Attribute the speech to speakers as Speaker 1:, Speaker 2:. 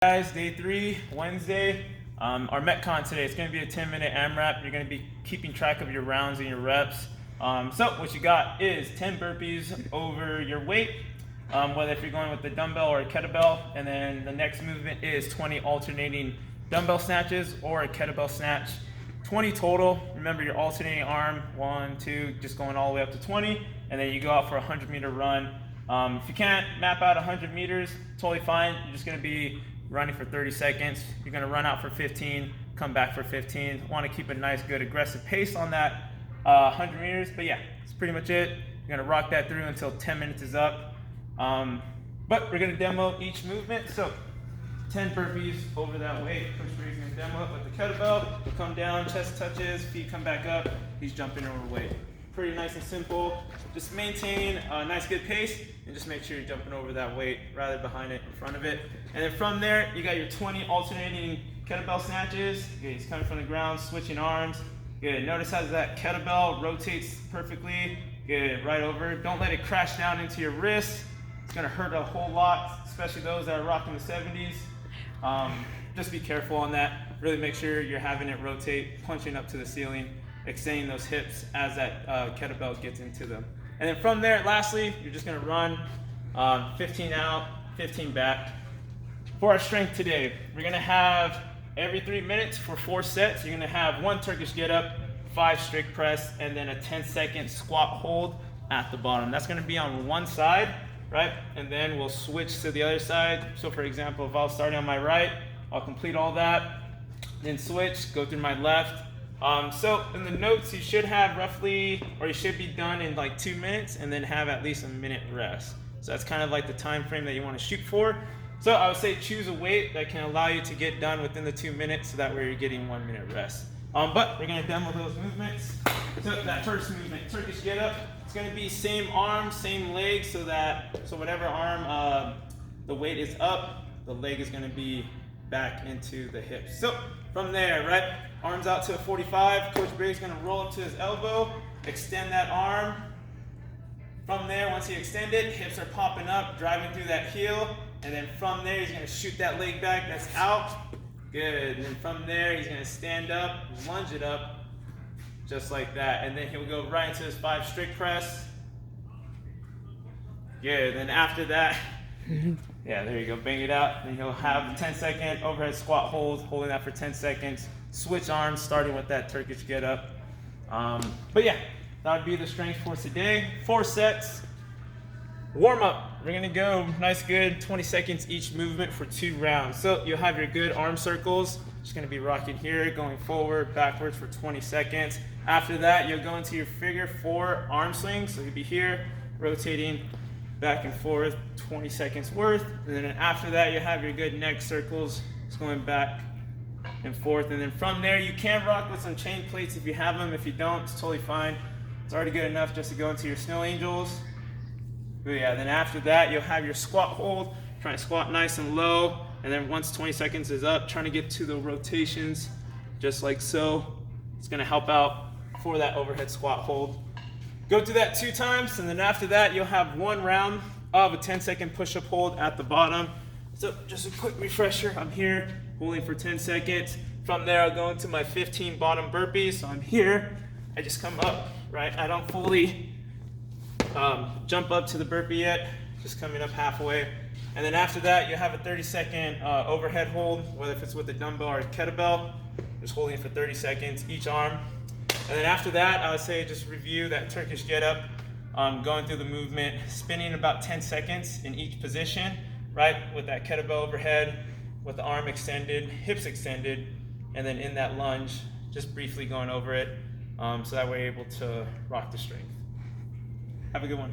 Speaker 1: Guys, day 3, Wednesday, our MetCon today. It's going to be a 10-minute AMRAP. You're going to be keeping track of your rounds and your reps. So what you got is 10 burpees over your weight, whether if you're going with the dumbbell or a kettlebell, and then the next movement is 20 alternating dumbbell snatches or a kettlebell snatch. 20 total. Remember your alternating arm, 1, 2, just going all the way up to 20, and then you go out for a 100-meter run. If you can't map out 100 meters, totally fine. You're just going to be running for 30 seconds. You're going to run out for 15, come back for 15. Want to keep a nice, good, aggressive pace on that 100 meters. But yeah, that's pretty much it. You're going to rock that through until 10 minutes is up. But we're going to demo each movement. So 10 burpees over that weight. Coach Bree's going to demo it with the kettlebell. Come down, chest touches, feet come back up. He's jumping over weight. Pretty nice and simple. Just maintain a nice good pace and just make sure you're jumping over that weight rather behind it, in front of it. And then from there, you got your 20 alternating kettlebell snatches. Good. He's coming from the ground, switching arms. Good. Notice how that kettlebell rotates perfectly. Good. Right over. Don't let it crash down into your wrist. It's going to hurt a whole lot, especially those that are rocking the 70s. Just be careful on that. Really make sure you're having it rotate, punching up to the ceiling, extending those hips as that kettlebell gets into them. And then from there, lastly, you're just gonna run 15 out, 15 back. For our strength today, we're gonna have every 3 minutes for 4 sets. You're gonna have 1 Turkish Get Up, 5 strict press, and then a 10-second squat hold at the bottom. That's gonna be on one side, right? And then we'll switch to the other side. So for example, if I was starting on my right, I'll complete all that, then switch, go through my left. So in the notes, you should have roughly, or you should be done in like 2 minutes and then have at least a minute rest. So that's kind of like the time frame that you want to shoot for. So I would say choose a weight that can allow you to get done within the 2 minutes, so that way you're getting 1 minute rest. But we're going to demo those movements. So that first movement, Turkish Get Up, it's going to be same arm, same leg, so whatever arm the weight is up, the leg is going to be back into the hips. So from there, right, arms out to a 45. Coach Briggs is going to roll up to his elbow, extend that arm. From there, once he extends it, hips are popping up, driving through that heel. And then from there, he's going to shoot that leg back. That's out. Good. And then from there, he's going to stand up, lunge it up, just like that. And then he'll go right into his 5 strict press. Good. Then after that, yeah, there you go, bang it out. Then he'll have the 10-second overhead squat hold, holding that for 10 seconds. Switch arms, starting with that Turkish Get Up. But yeah, that would be the strength for today. 4 sets. Warm up. We're gonna go nice, good 20 seconds each movement for 2 rounds. So you'll have your good arm circles. Just gonna be rocking here, going forward, backwards for 20 seconds. After that, you'll go into your figure 4 arm swings. So you'll be here, rotating back and forth, 20 seconds worth. And then after that, you have your good neck circles, just going back and forth. And then from there, you can rock with some chain plates if you have them. If you don't, it's totally fine. It's already good enough just to go into your snow angels. But yeah, then after that, you'll have your squat hold, trying to squat nice and low. And then once 20 seconds is up, trying to get to the rotations, just like so. It's gonna help out for that overhead squat hold. Go through that 2 times, and then after that, you'll have 1 round of a 10-second push-up hold at the bottom. So just a quick refresher, I'm here holding for 10 seconds. From there, I'll go into my 15 bottom burpees. So I'm here, I just come up, right? I don't fully jump up to the burpee yet, just coming up halfway. And then after that, you have a 30-second overhead hold, whether if it's with a dumbbell or a kettlebell, just holding it for 30 seconds each arm. And then after that, I would say just review that Turkish Get Up, going through the movement, spinning about 10 seconds in each position, right? With that kettlebell overhead, with the arm extended, hips extended, and then in that lunge, just briefly going over it, so that way you're able to rock the strength. Have a good one.